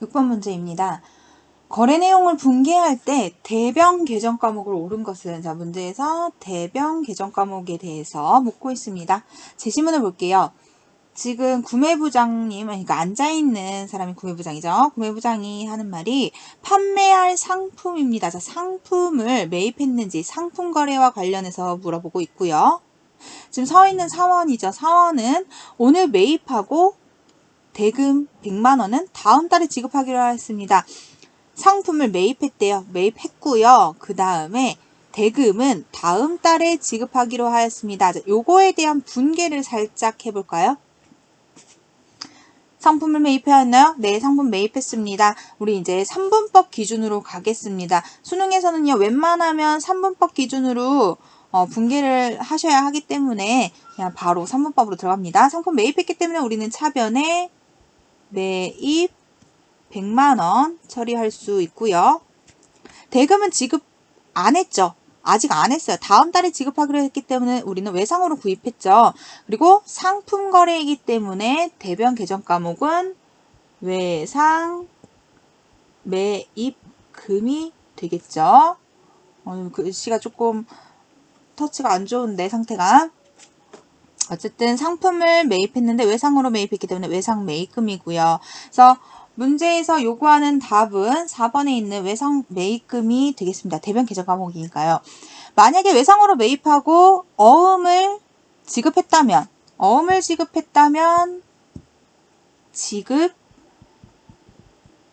6번 문제입니다. 거래 내용을 분개할 때 대변 계정 과목을 옳은 것은, 자, 문제에서 대변 계정 과목에 대해서 묻고 있습니다. 제시문을 볼게요. 지금 구매부장님, 그러니까 앉아있는 사람이 구매부장이죠. 구매부장이 하는 말이 판매할 상품입니다. 자, 상품을 매입했는지 상품 거래와 관련해서 물어보고 있고요. 지금 서 있는 사원이죠. 사원은 오늘 매입하고 대금 100만 원은 다음 달에 지급하기로 했습니다. 상품을 매입했대요. 매입했고요. 그 다음에 대금은 다음 달에 지급하기로 하였습니다. 요거에 대한 분개를 살짝 해볼까요? 상품을 매입하였나요? 네, 상품 매입했습니다. 우리 이제 3분법 기준으로 가겠습니다. 수능에서는요, 웬만하면 3분법 기준으로 분개를 하셔야 하기 때문에 그냥 바로 3분법으로 들어갑니다. 상품 매입했기 때문에 우리는 차변에 매입 100만 원 처리할 수 있고요. 대금은 지급 안 했죠. 아직 안 했어요. 다음 달에 지급하기로 했기 때문에 우리는 외상으로 구입했죠. 그리고 상품 거래이기 때문에 대변 계정 과목은 외상 매입금이 되겠죠. 글씨가 조금 터치가 안 좋은데 상태가. 어쨌든 상품을 매입했는데 외상으로 매입했기 때문에 외상 매입금이고요. 그래서 문제에서 요구하는 답은 4번에 있는 외상 매입금이 되겠습니다. 대변 계정 과목이니까요. 만약에 외상으로 매입하고 어음을 지급했다면 지급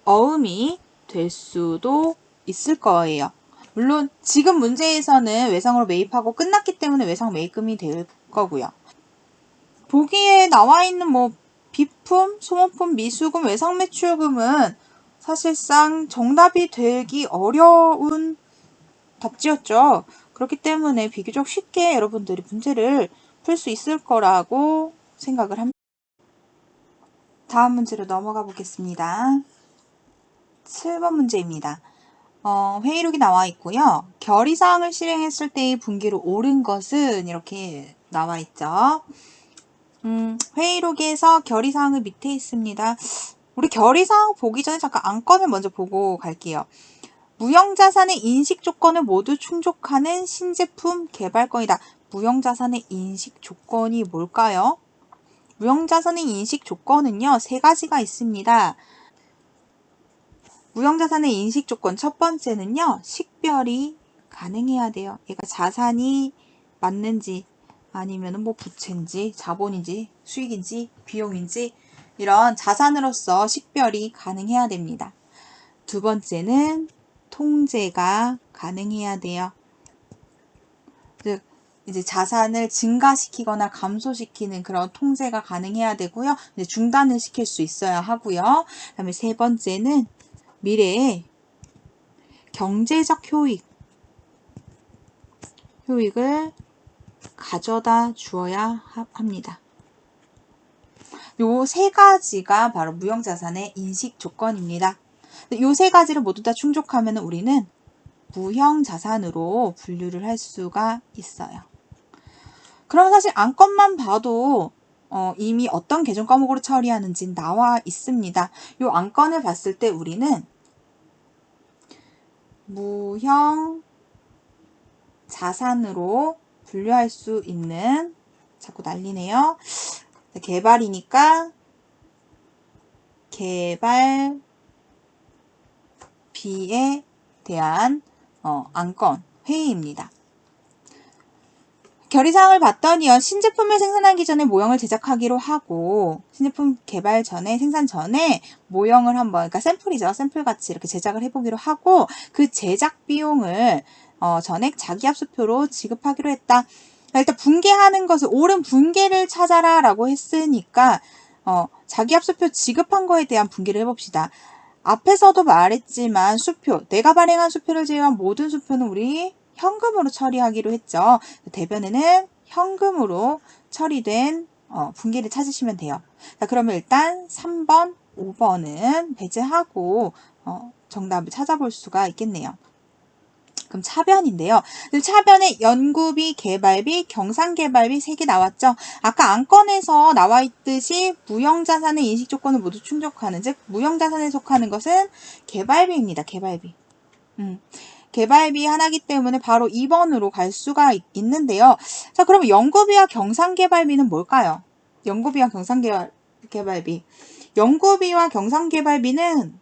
어음이 될 수도 있을 거예요. 물론 지금 문제에서는 외상으로 매입하고 끝났기 때문에 외상 매입금이 될 거고요. 보기에 나와 있는 뭐 비품, 소모품, 미수금, 외상 매출금은 사실상 정답이 되기 어려운 답지였죠. 그렇기 때문에 비교적 쉽게 여러분들이 문제를 풀 수 있을 거라고 생각을 합니다. 다음 문제로 넘어가 보겠습니다. 7번 문제입니다. 회의록이 나와 있고요. 결의사항을 실행했을 때의 분기로 옳은 것은 이렇게 나와 있죠. 회의록에서 결의사항을 밑에 있습니다. 우리 결의사항 보기 전에 잠깐 안건을 먼저 보고 갈게요. 무형자산의 인식 조건을 모두 충족하는 신제품 개발건이다. 무형자산의 인식 조건이 뭘까요? 무형자산의 인식 조건은요, 세 가지가 있습니다. 무형자산의 인식 조건 첫 번째는요, 식별이 가능해야 돼요. 얘가 자산이 맞는지 아니면 뭐 부채인지 자본인지 수익인지 비용인지 이런 자산으로서 식별이 가능해야 됩니다. 두 번째는 통제가 가능해야 돼요. 즉 이제 자산을 증가시키거나 감소시키는 그런 통제가 가능해야 되고요. 이제 중단을 시킬 수 있어야 하고요. 그다음에 세 번째는 미래에 경제적 효익을 가져다 주어야 합니다. 요 세 가지가 바로 무형자산의 인식 조건입니다. 요 세 가지를 모두 다 충족하면 우리는 무형자산으로 분류를 할 수가 있어요. 그럼 사실 안건만 봐도 이미 어떤 계정 과목으로 처리하는지 나와 있습니다. 요 안건을 봤을 때 우리는 무형자산으로 분류할 수 있는, 자꾸 난리네요. 개발이니까 개발비에 대한 안건 회의입니다. 결의사항을 봤더니요, 신제품을 생산하기 전에 모형을 제작하기로 하고, 신제품 개발 전에, 생산 전에 모형을 한번, 그러니까 샘플이죠. 샘플같이 이렇게 제작을 해보기로 하고, 그 제작 비용을 전액 자기압수표로 지급하기로 했다. 일단 분개하는 것을, 옳은 분개를 찾아라 라고 했으니까, 자기압수표 지급한 거에 대한 분개를 해봅시다. 앞에서도 말했지만 수표, 내가 발행한 수표를 제외한 모든 수표는 우리 현금으로 처리하기로 했죠. 대변에는 현금으로 처리된 분기를 찾으시면 돼요. 자, 그러면 일단 3번, 5번은 배제하고 정답을 찾아볼 수가 있겠네요. 그럼 차변인데요. 차변에 연구비, 개발비, 경상개발비 3개 나왔죠. 아까 안건에서 나와 있듯이 무형자산의 인식조건을 모두 충족하는, 즉 무형자산에 속하는 것은 개발비입니다. 개발비. 개발비 하나기 때문에 바로 2번으로 갈 수가 있는데요. 자, 그럼 연구비와 경상개발비는 뭘까요? 연구비와 경상개발비. 연구비와 경상개발비는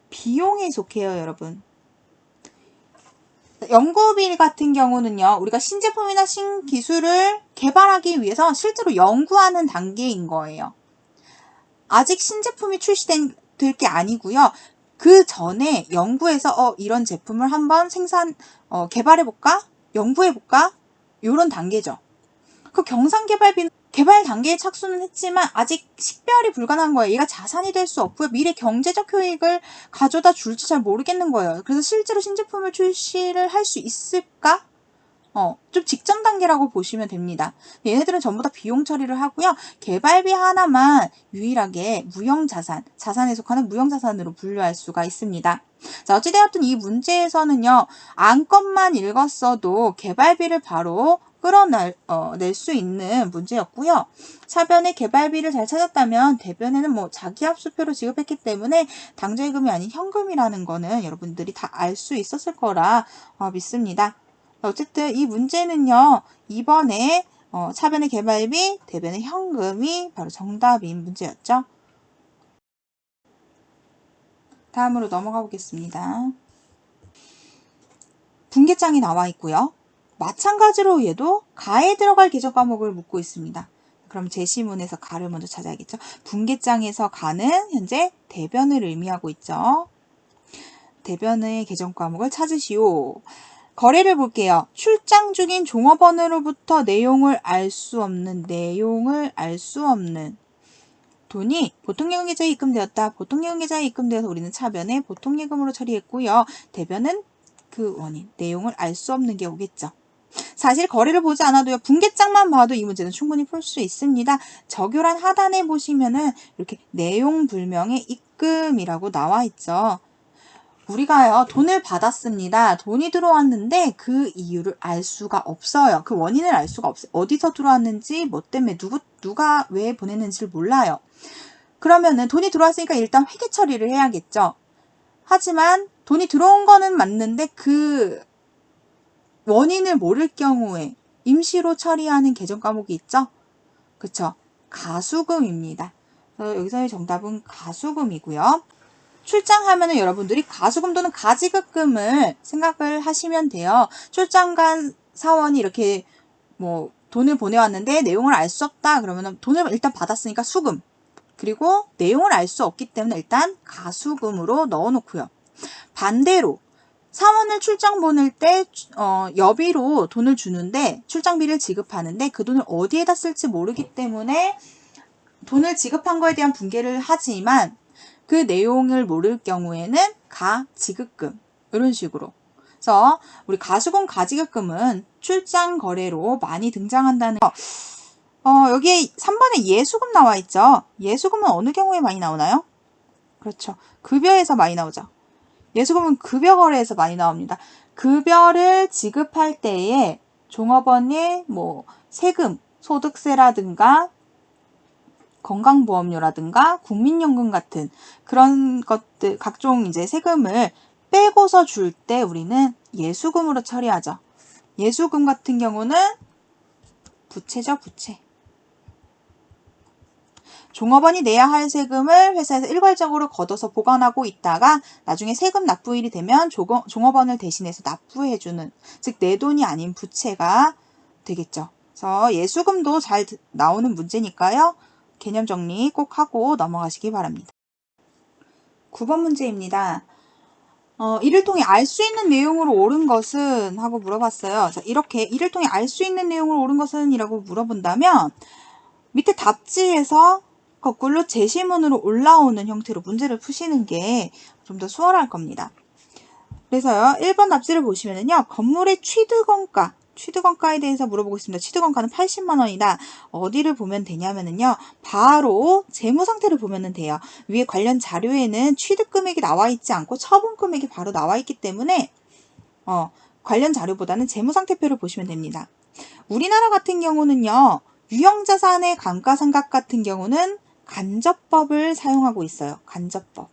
비용에 속해요, 여러분. 연구비 같은 경우는요, 우리가 신제품이나 신기술을 개발하기 위해서 실제로 연구하는 단계인 거예요. 아직 신제품이 출시될 게 아니고요. 그 전에 연구해서 이런 제품을 한번 개발해볼까? 연구해볼까? 이런 단계죠. 그 경상개발비는 개발 단계에 착수는 했지만 아직 식별이 불가능한 거예요. 얘가 자산이 될 수 없고요. 미래 경제적 효익을 가져다 줄지 잘 모르겠는 거예요. 그래서 실제로 신제품을 출시를 할 수 있을까? 좀 직전 단계라고 보시면 됩니다. 얘네들은 전부 다 비용 처리를 하고요. 개발비 하나만 유일하게 무형자산, 자산에 속하는 무형자산으로 분류할 수가 있습니다. 자, 어찌되었든 이 문제에서는요, 안건만 읽었어도 개발비를 바로 끌어낼 수 있는 문제였고요. 차변에 개발비를 잘 찾았다면 대변에는 자기합수표로 지급했기 때문에 당좌예금이 아닌 현금이라는 거는 여러분들이 다 알 수 있었을 거라 믿습니다. 어쨌든 이 문제는요, 이번에 차변의 개발비, 대변의 현금이 바로 정답인 문제였죠. 다음으로 넘어가 보겠습니다. 분계장이 나와 있고요. 마찬가지로 얘도 가에 들어갈 계정 과목을 묻고 있습니다. 그럼 제시문에서 가를 먼저 찾아야겠죠. 분계장에서 가는 현재 대변을 의미하고 있죠. 대변의 계정 과목을 찾으시오. 거래를 볼게요. 출장 중인 종업원으로부터 내용을 알 수 없는 돈이 보통예금 계좌에 입금되었다. 보통예금 계좌에 입금되어서 우리는 차변에 보통예금으로 처리했고요. 대변은 그 원인, 내용을 알 수 없는 게 오겠죠. 사실 거래를 보지 않아도요. 분계장만 봐도 이 문제는 충분히 풀 수 있습니다. 적요란 하단에 보시면은 이렇게 내용 불명의 입금이라고 나와 있죠. 우리가요, 돈을 받았습니다. 돈이 들어왔는데 그 이유를 알 수가 없어요. 그 원인을 알 수가 없어요. 어디서 들어왔는지, 뭐 때문에 누가 왜 보냈는지를 몰라요. 그러면은 돈이 들어왔으니까 일단 회계 처리를 해야겠죠. 하지만 돈이 들어온 거는 맞는데 그 원인을 모를 경우에 임시로 처리하는 계정 과목이 있죠. 그쵸? 가수금입니다. 여기서의 정답은 가수금이고요. 출장하면은 여러분들이 가수금 또는 가지급금을 생각을 하시면 돼요. 출장 간 사원이 이렇게 돈을 보내왔는데 내용을 알 수 없다. 그러면은 돈을 일단 받았으니까 수금. 그리고 내용을 알 수 없기 때문에 일단 가수금으로 넣어놓고요. 반대로 사원을 출장 보낼 때 여비로 돈을 주는데 출장비를 지급하는데 그 돈을 어디에다 쓸지 모르기 때문에 돈을 지급한 거에 대한 분개를 하지만 그 내용을 모를 경우에는 가지급금 이런 식으로. 그래서 우리 가수금 가지급금은 출장 거래로 많이 등장한다는 여기에 3번에 예수금 나와 있죠. 예수금은 어느 경우에 많이 나오나요? 그렇죠. 급여에서 많이 나오죠. 예수금은 급여 거래에서 많이 나옵니다. 급여를 지급할 때에 종업원의 세금, 소득세라든가 건강보험료라든가 국민연금 같은 그런 것들, 각종 이제 세금을 빼고서 줄 때 우리는 예수금으로 처리하죠. 예수금 같은 경우는 부채죠, 부채. 종업원이 내야 할 세금을 회사에서 일괄적으로 걷어서 보관하고 있다가 나중에 세금 납부일이 되면 종업원을 대신해서 납부해주는, 즉 내 돈이 아닌 부채가 되겠죠. 그래서 예수금도 잘 나오는 문제니까요. 개념 정리 꼭 하고 넘어가시기 바랍니다. 9번 문제입니다. 이를 통해 알 수 있는 내용으로 옳은 것은? 하고 물어봤어요. 자, 이렇게 이를 통해 알 수 있는 내용으로 옳은 것은? 이라고 물어본다면 밑에 답지에서 거꾸로 제시문으로 올라오는 형태로 문제를 푸시는 게 좀 더 수월할 겁니다. 그래서요, 1번 답지를 보시면은요, 건물의 취득원가에 대해서 물어보고 있습니다. 취득원가는 80만 원이다. 어디를 보면 되냐면은요, 바로 재무 상태를 보면은 돼요. 위에 관련 자료에는 취득 금액이 나와 있지 않고 처분 금액이 바로 나와 있기 때문에 관련 자료보다는 재무상태표를 보시면 됩니다. 우리나라 같은 경우는요. 유형자산의 감가상각 같은 경우는 간접법을 사용하고 있어요. 간접법.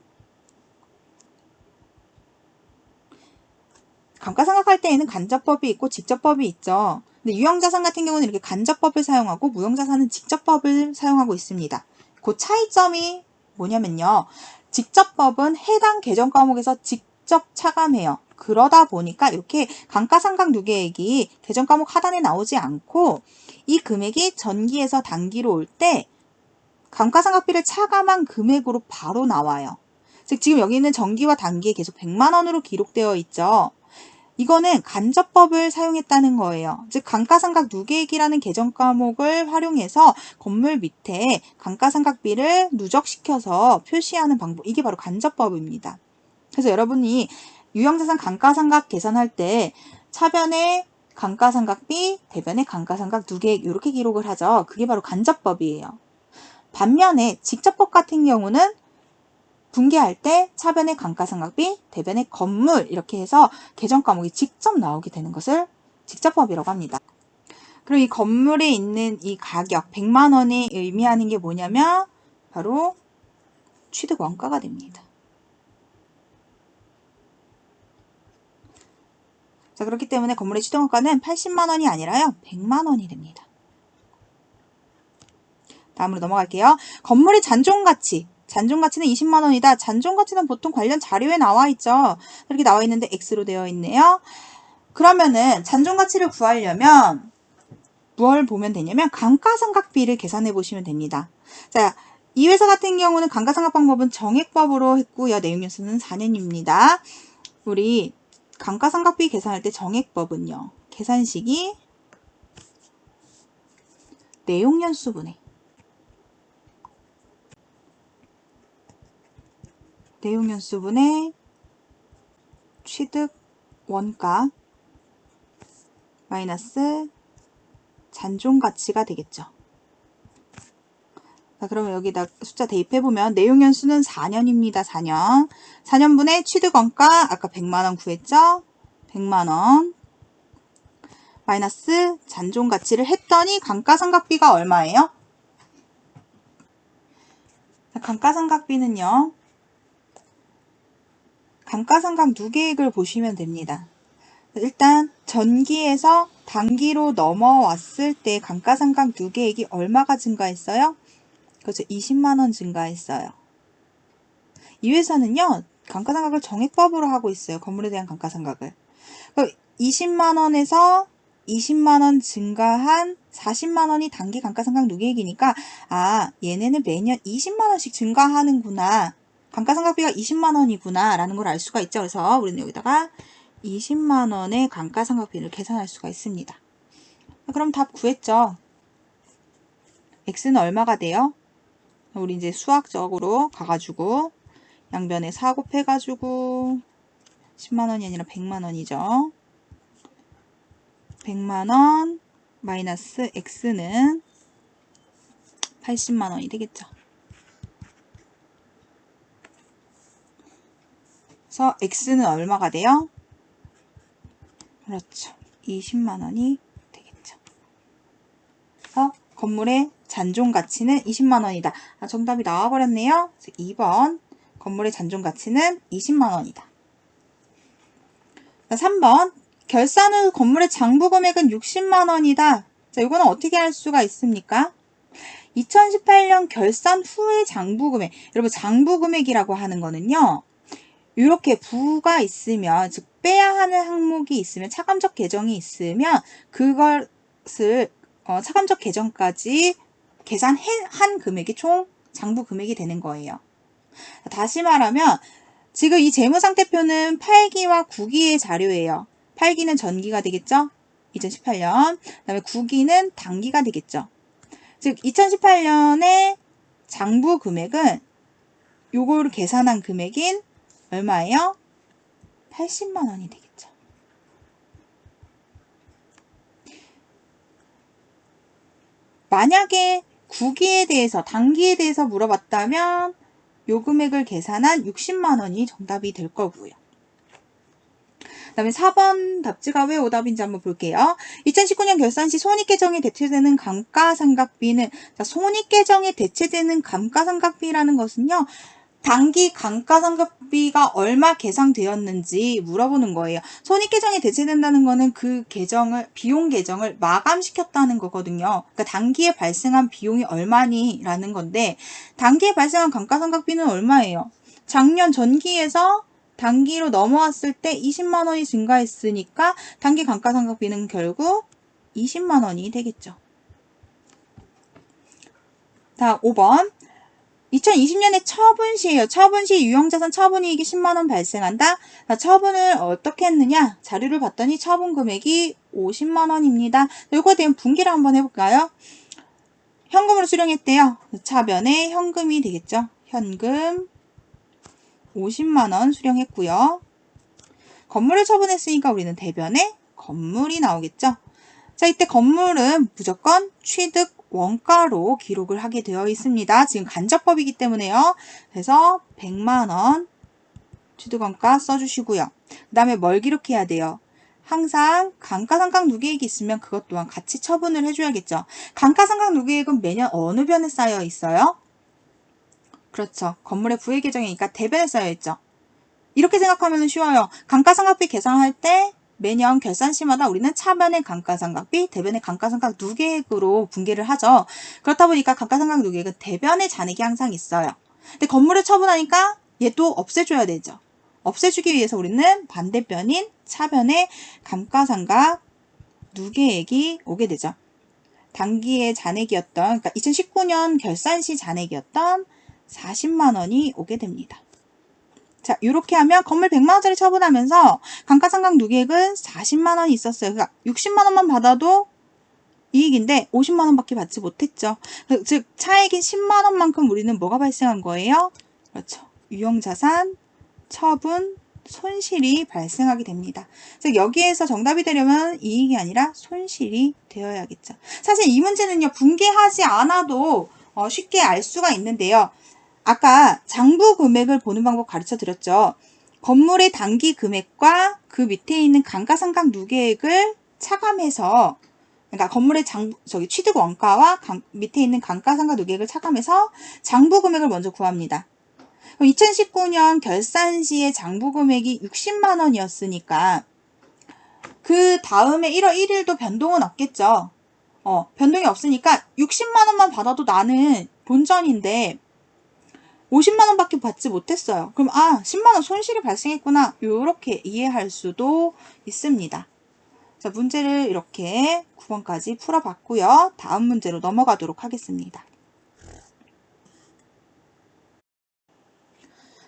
감가상각할 때에는 간접법이 있고 직접법이 있죠. 근데 유형자산 같은 경우는 이렇게 간접법을 사용하고 무형자산은 직접법을 사용하고 있습니다. 그 차이점이 뭐냐면요. 직접법은 해당 계정 과목에서 직접 차감해요. 그러다 보니까 이렇게 감가상각 누계액이 계정 과목 하단에 나오지 않고 이 금액이 전기에서 단기로 올 때 감가상각비를 차감한 금액으로 바로 나와요. 즉 지금 여기 있는 전기와 단기에 계속 100만 원으로 기록되어 있죠. 이거는 간접법을 사용했다는 거예요. 즉 감가상각 누계액이라는 계정 과목을 활용해서 건물 밑에 감가상각비를 누적시켜서 표시하는 방법, 이게 바로 간접법입니다. 그래서 여러분이 유형자산 감가상각 계산할 때 차변에 감가상각비, 대변에 감가상각 누계액 이렇게 기록을 하죠. 그게 바로 간접법이에요. 반면에 직접법 같은 경우는 분계할 때 차변에 감가상각비, 대변에 건물 이렇게 해서 계정 과목이 직접 나오게 되는 것을 직접법이라고 합니다. 그리고 이 건물에 있는 이 가격 100만 원이 의미하는 게 뭐냐면 바로 취득 원가가 됩니다. 자, 그렇기 때문에 건물의 취득 원가는 80만 원이 아니라요. 100만 원이 됩니다. 다음으로 넘어갈게요. 건물의 잔존가치. 잔존가치는 20만 원이다. 잔존가치는 보통 관련 자료에 나와 있죠. 이렇게 나와 있는데 X로 되어 있네요. 그러면은 잔존가치를 구하려면 뭘 보면 되냐면 감가상각비를 계산해 보시면 됩니다. 자, 이 회사 같은 경우는 감가상각 방법은 정액법으로 했고요. 내용연수는 4년입니다. 우리 감가상각비 계산할 때 정액법은요. 계산식이 내용연수분해 내용연수분의 취득 원가 마이너스 잔존가치가 되겠죠. 자, 그러면 여기다 숫자 대입해보면 내용연수는 4년입니다. 4년. 4년분의 취득원가 아까 100만원 구했죠? 100만원 마이너스 잔존가치를 했더니 감가상각비가 얼마예요? 감가상각비는요. 감가상각 누계액을 보시면 됩니다. 일단 전기에서 단기로 넘어왔을 때 감가상각 누계액이 얼마가 증가했어요? 그렇죠. 20만원 증가했어요. 이 회사는요. 감가상각을 정액법으로 하고 있어요. 건물에 대한 감가상각을. 20만원에서 20만원 증가한 40만원이 단기 감가상각 누계액이니까 얘네는 매년 20만원씩 증가하는구나. 감가상각비가 20만원이구나 라는 걸 알 수가 있죠. 그래서 우리는 여기다가 20만원의 감가상각비를 계산할 수가 있습니다. 그럼 답 구했죠. X는 얼마가 돼요? 우리 이제 수학적으로 가가지고 양변에 4 곱해가지고 10만원이 아니라 100만원이죠. 100만원 마이너스 X는 80만원이 되겠죠. 그래서 X는 얼마가 돼요? 그렇죠. 20만원이 되겠죠. 그래서 건물의 잔존가치는 20만원이다. 정답이 나와버렸네요. 2번 건물의 잔존가치는 20만원이다. 3번 결산 후 건물의 장부금액은 60만원이다. 자, 이거는 어떻게 할 수가 있습니까? 2018년 결산 후의 장부금액. 여러분 장부금액이라고 하는 거는요. 이렇게 부가 있으면 즉 빼야 하는 항목이 있으면 차감적 계정이 있으면 그것을 차감적 계정까지 계산한 금액이 총 장부 금액이 되는 거예요. 다시 말하면 지금 이 재무상태표는 8기와 9기의 자료예요. 8기는 전기가 되겠죠? 2018년. 그 다음에 9기는 단기가 되겠죠. 즉 2018년의 장부 금액은 요거를 계산한 금액인 얼마예요? 80만원이 되겠죠. 만약에 9기에 대해서 단기에 대해서 물어봤다면 요 금액을 계산한 60만원이 정답이 될 거고요. 다음에 4번 답지가 왜 오답인지 한번 볼게요. 2019년 결산 시 손익계정에 대체되는 감가상각비는, 자, 손익계정에 대체되는 감가상각비라는 것은요, 당기 감가상각비가 얼마 계상되었는지 물어보는 거예요. 손익계정에 대체된다는 거는 그 계정을, 비용 계정을 마감시켰다는 거거든요. 그러니까 단기에 발생한 비용이 얼마니? 라는 건데, 단기에 발생한 감가상각비는 얼마예요? 작년 전기에서 단기로 넘어왔을 때 20만 원이 증가했으니까 단기 감가상각비는 결국 20만 원이 되겠죠. 자, 5번. 2020년에 처분 시에요. 처분 시 유형자산 처분이익이 10만 원 발생한다. 자, 처분을 어떻게 했느냐? 자료를 봤더니 처분 금액이 50만 원입니다. 이거에 대한 분기를 한번 해볼까요? 현금으로 수령했대요. 차변에 현금이 되겠죠. 현금 50만 원 수령했고요. 건물을 처분했으니까 우리는 대변에 건물이 나오겠죠. 자, 이때 건물은 무조건 취득 원가로 기록을 하게 되어 있습니다. 지금 간접법이기 때문에요. 그래서 100만 원 취득원가 써주시고요. 그 다음에 뭘 기록해야 돼요? 항상 감가상각 누계액이 있으면 그것 또한 같이 처분을 해줘야겠죠. 감가상각 누계액은 매년 어느 변에 쌓여 있어요? 그렇죠. 건물의 부의 계정이니까 대변에 쌓여 있죠. 이렇게 생각하면 쉬워요. 감가상각비 계산할 때 매년 결산시마다 우리는 차변의 감가상각비, 대변의 감가상각 누계액으로 분계를 하죠. 그렇다 보니까 감가상각 누계액은 대변의 잔액이 항상 있어요. 근데 건물을 처분하니까 얘도 없애줘야 되죠. 없애주기 위해서 우리는 반대변인 차변의 감가상각 누계액이 오게 되죠. 단기의 잔액이었던, 그러니까 2019년 결산시 잔액이었던 40만 원이 오게 됩니다. 자, 이렇게 하면 건물 100만 원짜리 처분하면서 감가상각 누계액은 40만 원이 있었어요. 그러니까 60만 원만 받아도 이익인데 50만 원밖에 받지 못했죠. 즉 차액인 10만 원만큼 우리는 뭐가 발생한 거예요? 그렇죠. 유형자산 처분 손실이 발생하게 됩니다. 즉 여기에서 정답이 되려면 이익이 아니라 손실이 되어야겠죠. 사실 이 문제는요, 분개하지 않아도 쉽게 알 수가 있는데요. 아까 장부 금액을 보는 방법 가르쳐 드렸죠. 건물의 단기 금액과 그 밑에 있는 감가상각 누계액을 차감해서, 그러니까 건물의 취득 원가와 밑에 있는 감가상각 누계액을 차감해서 장부 금액을 먼저 구합니다. 2019년 결산 시의 장부 금액이 60만 원이었으니까 그 다음에 1월 1일도 변동은 없겠죠. 변동이 없으니까 60만 원만 받아도 나는 본전인데 50만 원밖에 받지 못했어요. 그럼 10만 원 손실이 발생했구나. 이렇게 이해할 수도 있습니다. 자, 문제를 이렇게 9번까지 풀어봤고요. 다음 문제로 넘어가도록 하겠습니다.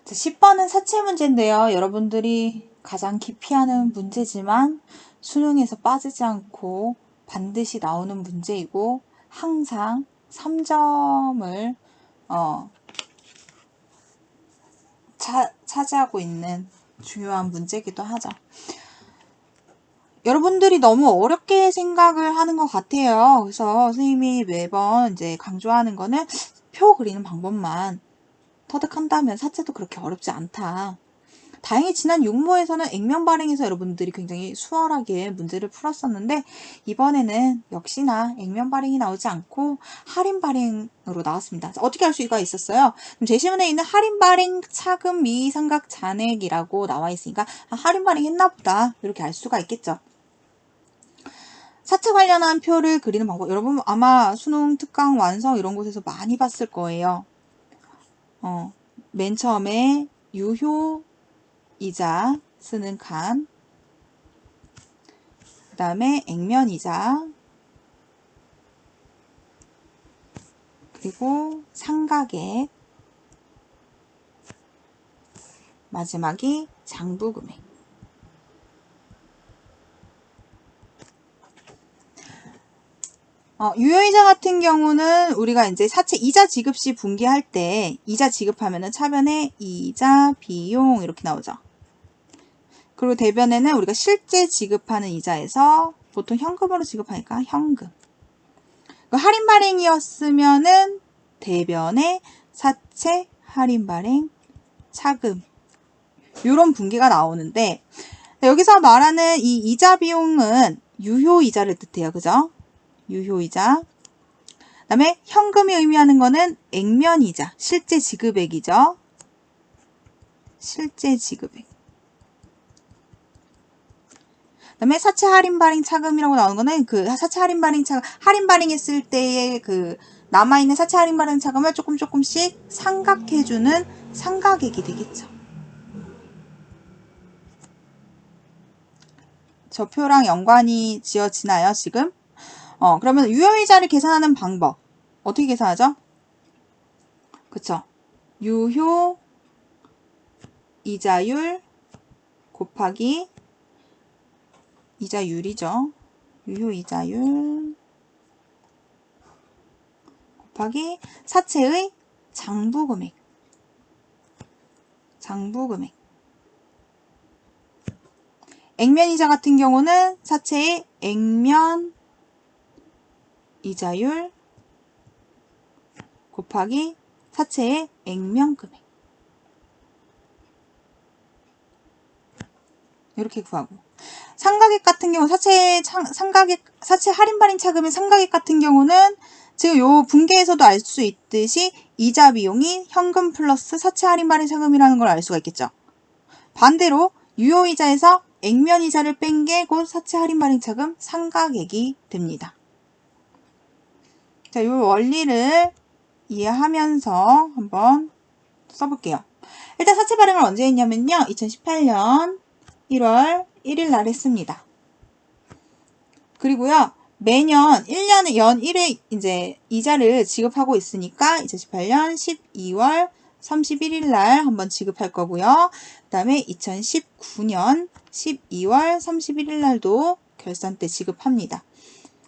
자, 10번은 사채 문제인데요. 여러분들이 가장 기피하는 문제지만 수능에서 빠지지 않고 반드시 나오는 문제이고 항상 3점을 차지하고 있는 중요한 문제이기도 하죠. 여러분들이 너무 어렵게 생각을 하는 것 같아요. 그래서 선생님이 매번 이제 강조하는 거는 표 그리는 방법만 터득한다면 사채도 그렇게 어렵지 않다. 다행히 지난 육모에서는 액면 발행에서 여러분들이 굉장히 수월하게 문제를 풀었었는데 이번에는 역시나 액면 발행이 나오지 않고 할인 발행으로 나왔습니다. 어떻게 할 수가 있었어요? 제시문에 있는 할인 발행 차금 미상각 잔액이라고 나와 있으니까 할인 발행 했나 보다 이렇게 알 수가 있겠죠. 사채 관련한 표를 그리는 방법, 여러분 아마 수능 특강 완성 이런 곳에서 많이 봤을 거예요. 맨 처음에 유효 이자 쓰는 칸, 그 다음에 액면이자, 그리고 상가액, 마지막이 장부금액. 유효이자 같은 경우는 우리가 이제 사채 이자 지급 시 분기할 때 이자 지급하면은 차변에 이자 비용 이렇게 나오죠. 그리고 대변에는 우리가 실제 지급하는 이자에서 보통 현금으로 지급하니까 현금. 할인 발행이었으면은 대변에 사채 할인 발행 차금 이런 분기가 나오는데 여기서 말하는 이 이자 비용은 유효이자를 뜻해요. 그죠? 유효이자. 그 다음에 현금이 의미하는 거는 액면이자, 실제 지급액이죠. 실제 지급액. 그 다음에 사채 할인 발행 차금이라고 나오는 거는 그 사채 할인 발행 차금, 할인 발행했을 때의 그 남아있는 사채 할인 발행 차금을 조금씩 상각해주는 상각액이 되겠죠. 저 표랑 연관이 지어지나요, 지금? 그러면 유효이자를 계산하는 방법. 어떻게 계산하죠? 그쵸? 유효이자율 곱하기 이자율이죠. 유효이자율 곱하기 사채의 장부금액. 장부금액. 액면이자 같은 경우는 사채의 액면이자율 곱하기 사채의 액면금액. 이렇게 구하고. 상각액 같은 경우 사채 할인 발행 차금의 상각액 같은 경우는 지금 요 분계에서도 알 수 있듯이 이자 비용이 현금 플러스 사채 할인 발행 차금이라는 걸 알 수가 있겠죠. 반대로 유효이자에서 액면이자를 뺀 게 곧 사채 할인 발행 차금 상각액이 됩니다. 자, 요 원리를 이해하면서 한번 써볼게요. 일단 사채 발행을 언제 했냐면요. 2018년 1월 1일 날 했습니다. 그리고요. 매년 1년에 연 1회 이제 이자를 지급하고 있으니까 2018년 12월 31일 날 한번 지급할 거고요. 그 다음에 2019년 12월 31일 날도 결산 때 지급합니다.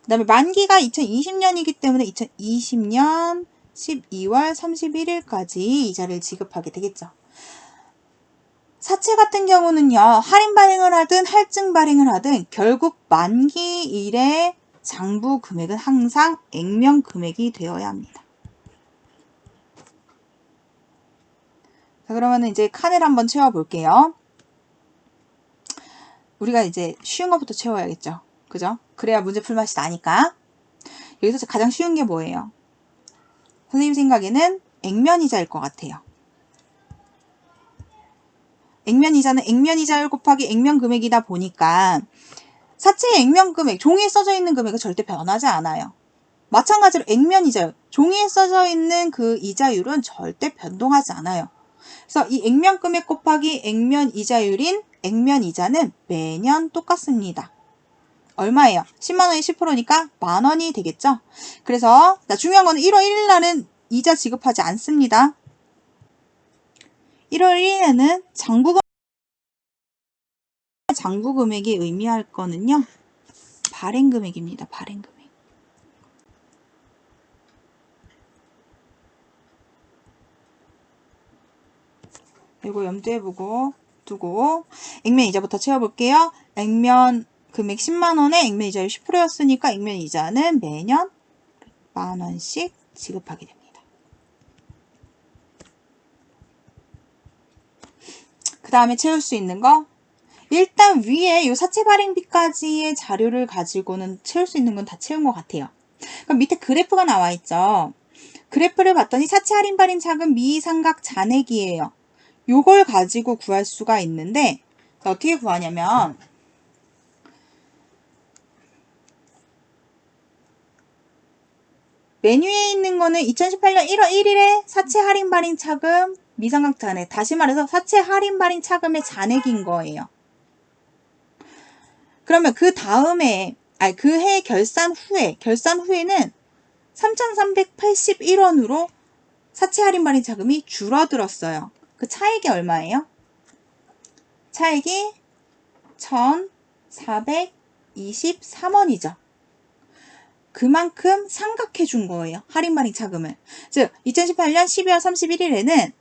그 다음에 만기가 2020년이기 때문에 2020년 12월 31일까지 이자를 지급하게 되겠죠. 사채 같은 경우는요. 할인 발행을 하든 할증 발행을 하든 결국 만기일의 장부 금액은 항상 액면 금액이 되어야 합니다. 자, 그러면 이제 칸을 한번 채워볼게요. 우리가 이제 쉬운 것부터 채워야겠죠. 그죠? 그래야 문제 풀 맛이 나니까. 여기서 가장 쉬운 게 뭐예요? 선생님 생각에는 액면이자일 것 같아요. 액면이자는 액면이자율 곱하기 액면금액이다 보니까 사채의 액면금액, 종이에 써져 있는 금액은 절대 변하지 않아요. 마찬가지로 액면이자율, 종이에 써져 있는 그 이자율은 절대 변동하지 않아요. 그래서 이 액면금액 곱하기 액면이자율인 액면이자는 매년 똑같습니다. 얼마예요? 10만원이 10%니까 만원이 되겠죠? 그래서 중요한 거는 1월 1일 날은 이자 지급하지 않습니다. 1월 1일에는 장부금액이 의미할 거는요. 발행금액입니다. 발행금액. 이거 염두에 두고 액면이자부터 채워볼게요. 액면 금액 10만원에 액면이자율 10%였으니까 액면이자는 매년 만원씩 지급하게 됩니다. 그 다음에 채울 수 있는 거 일단 위에 이 사채 발행비까지의 자료를 가지고는 채울 수 있는 건 다 채운 것 같아요. 그럼 밑에 그래프가 나와 있죠. 그래프를 봤더니 사채 할인 발행 차금 미상각 잔액이에요. 요걸 가지고 구할 수가 있는데 어떻게 구하냐면 맨 위에 있는 거는 2018년 1월 1일에 사채 할인 발행 차금 미상각 잔액, 다시 말해서 사채 할인 발행 차금의 잔액인 거예요. 그러면 그 다음에 그 해 결산 후에는 3,381원으로 사채 할인 발행 자금이 줄어들었어요. 그 차액이 얼마예요? 차액이 1,423원이죠. 그만큼 상각해 준 거예요. 할인 발행 차금을. 즉 2018년 12월 31일에는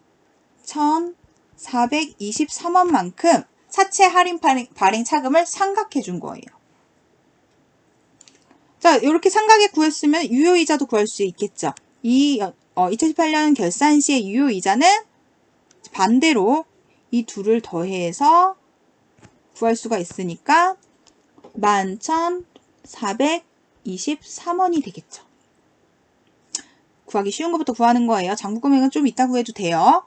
1,423원만큼 사채 할인 발행 차금을 상각해 준 거예요. 자, 이렇게 상각에 구했으면 유효이자도 구할 수 있겠죠. 2018년 결산 시의 유효이자는 반대로 이 둘을 더해서 구할 수가 있으니까 11,423원이 되겠죠. 구하기 쉬운 것부터 구하는 거예요. 장부 금액은 좀 이따 구해도 돼요.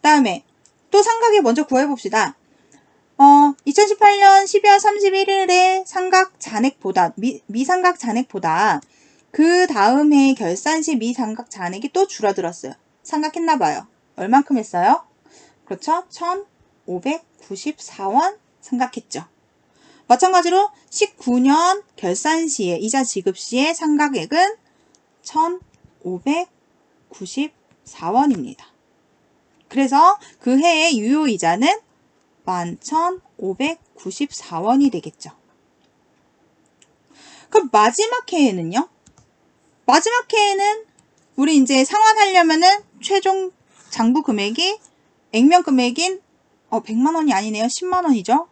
다음에 또 상각에 먼저 구해봅시다. 2018년 12월 31일에 상각 잔액보다 미상각 잔액보다 그 다음 해 결산 시 미상각 잔액이 또 줄어들었어요. 상각했나봐요. 얼만큼 했어요? 그렇죠? 1,594원 상각했죠. 마찬가지로 19년 결산 시에 이자 지급 시의 상각액은 1,594원입니다. 그래서 그 해의 유효이자는 11,594원이 되겠죠. 그럼 마지막 해에는요? 마지막 해에는 우리 이제 상환하려면은 최종 장부 금액이 액면 금액인 100만 원이 아니네요. 10만 원이죠.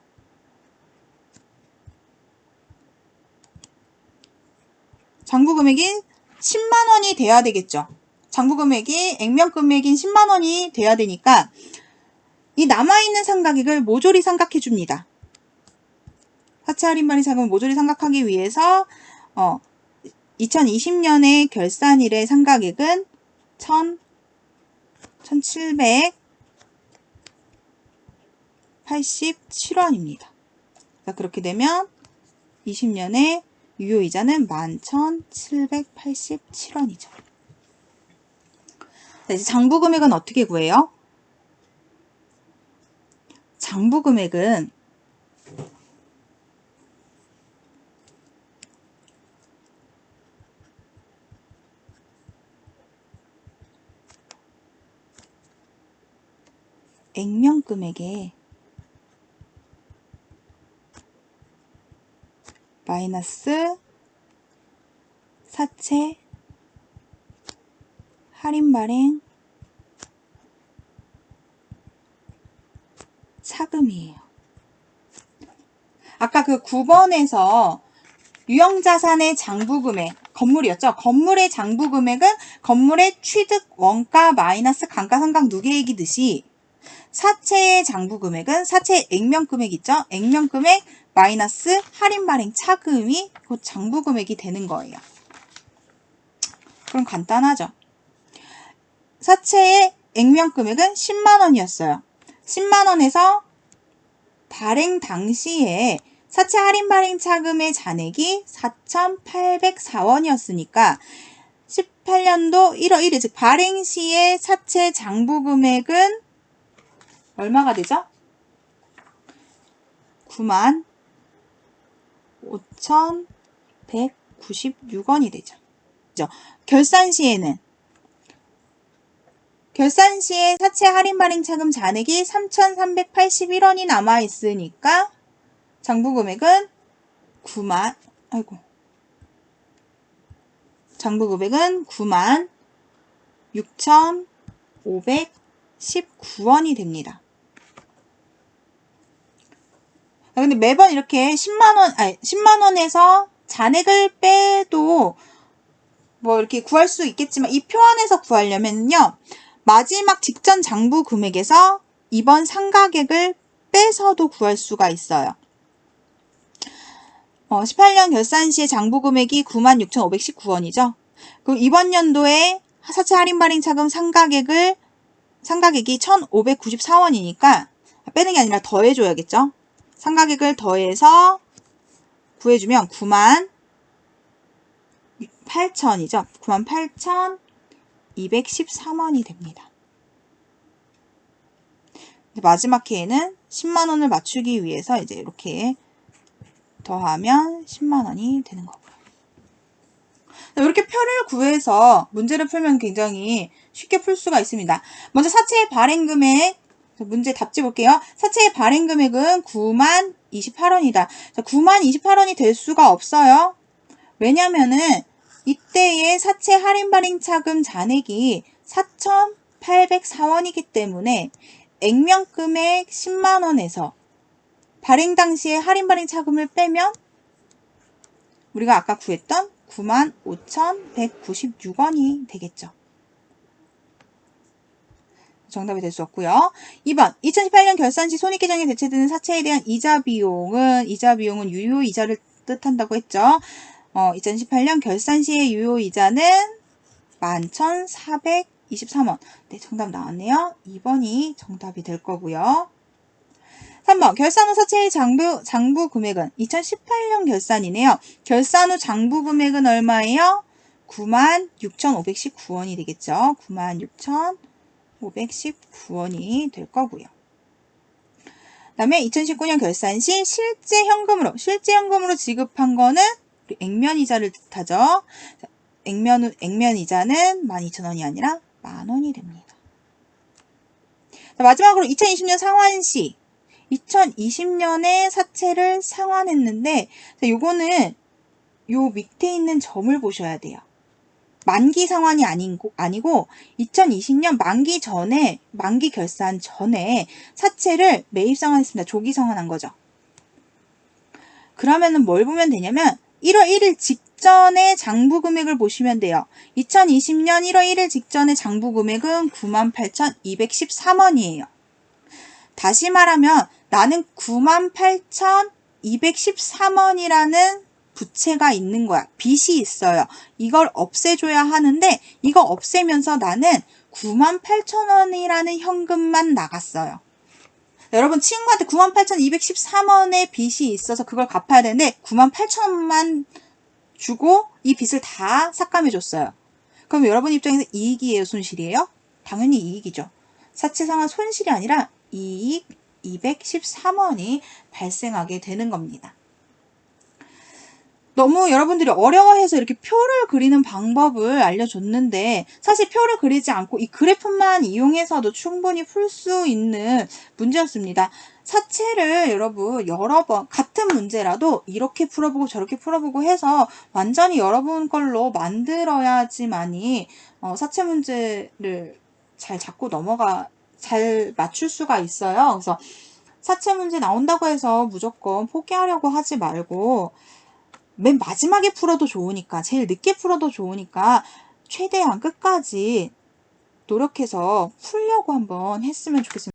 장부 금액인 10만 원이 돼야 되겠죠. 장부 금액이 액면 금액인 10만 원이 돼야 되니까 이 남아있는 상각액을 모조리 상각해 줍니다. 사채 할인발행 자금을 모조리 상각하기 위해서 2020년의 결산일의 상각액은 1,787원입니다. 그렇게 되면 20년의 유효이자는 11,787원이죠. 이제 장부 금액은 어떻게 구해요? 장부 금액은 액면 금액에 마이너스 사채 할인 발행 차금이에요. 아까 그 9번에서 유형자산의 장부금액, 건물이었죠. 건물의 장부금액은 건물의 취득 원가 마이너스 감가상각 누계액이듯이 사채의 장부금액은 사채의 액면금액 있죠. 액면금액 마이너스 할인 발행 차금이 그 장부금액이 되는 거예요. 그럼 간단하죠. 사채의 액면금액은 10만원이었어요. 10만원에서 발행 당시에 사채 할인 발행 차금의 잔액이 4,804원이었으니까 18년도 1월 1일 즉 발행 시의 사채 장부 금액은 얼마가 되죠? 95,196원이 되죠. 결산 시에는 결산 시에 사채 할인 발행 차금 잔액이 3,381원이 남아 있으니까 장부 금액은 장부 금액은 96,519원이 됩니다. 근데 매번 이렇게 10만원에서 잔액을 빼도 뭐 이렇게 구할 수 있겠지만 이 표 안에서 구하려면요. 마지막 직전 장부 금액에서 이번 상각액을 빼서도 구할 수가 있어요. 18년 결산 시의 장부 금액이 96,519원이죠. 그럼 이번 연도에 사채 할인 발행 차금 상각액이 1,594원이니까 빼는 게 아니라 더해줘야겠죠. 상각액을 더해서 구해주면 98,000이죠. 98,213원이 됩니다. 마지막 해에는 10만원을 맞추기 위해서 이제 이렇게 더하면 10만원이 되는 거고요. 이렇게 표를 구해서 문제를 풀면 굉장히 쉽게 풀 수가 있습니다. 먼저 사채의 발행금액 문제 답지 볼게요. 사채의 발행금액은 90,028원이다. 90,028원이 될 수가 없어요. 왜냐면은 이때의 사채 할인 발행 차금 잔액이 4,804원이기 때문에 액면금액 10만원에서 발행 당시에 할인 발행 차금을 빼면 우리가 아까 구했던 95,196원이 되겠죠. 정답이 될 수 없고요. 2번 2018년 결산 시 손익계정에 대체되는 사채에 대한 이자 비용은 유효이자를 뜻한다고 했죠. 2018년 결산 시의 유효이자는 11,423원. 네, 정답 나왔네요. 2번이 정답이 될 거고요. 3번 결산 후 사채의 장부 금액은 2018년 결산이네요. 결산 후 장부 금액은 얼마예요? 96,519원이 되겠죠. 96,519원이 될 거고요. 그 다음에 2019년 결산 시 실제 현금으로 지급한 거는 액면이자를 뜻하죠. 액면이자는 12,000원이 아니라 만원이 됩니다. 자, 마지막으로 2020년 상환시 2020년에 사채를 상환했는데 요거는 요 밑에 있는 점을 보셔야 돼요. 만기 상환이 아니고 2020년 만기 결산 전에 사채를 매입 상환했습니다. 조기 상환한 거죠. 그러면은 뭘 보면 되냐면 1월 1일 직전의 장부 금액을 보시면 돼요. 2020년 1월 1일 직전의 장부 금액은 98,213원이에요. 다시 말하면 나는 98,213원이라는 부채가 있는 거야. 빚이 있어요. 이걸 없애줘야 하는데 이거 없애면서 나는 98,000원이라는 현금만 나갔어요. 여러분 친구한테 98,213원의 빚이 있어서 그걸 갚아야 되는데 98,000원만 주고 이 빚을 다 삭감해 줬어요. 그럼 여러분 입장에서 이익이에요? 손실이에요? 당연히 이익이죠. 사채 상환 손실이 아니라 이익 213원이 발생하게 되는 겁니다. 너무 여러분들이 어려워해서 이렇게 표를 그리는 방법을 알려줬는데 사실 표를 그리지 않고 이 그래프만 이용해서도 충분히 풀 수 있는 문제였습니다. 사채를 여러분 여러 번 같은 문제라도 이렇게 풀어보고 저렇게 풀어보고 해서 완전히 여러분 걸로 만들어야지만이 사채 문제를 잘 잡고 잘 맞출 수가 있어요. 그래서 사채 문제 나온다고 해서 무조건 포기하려고 하지 말고 맨 마지막에 풀어도 좋으니까 제일 늦게 풀어도 좋으니까 최대한 끝까지 노력해서 풀려고 한번 했으면 좋겠습니다.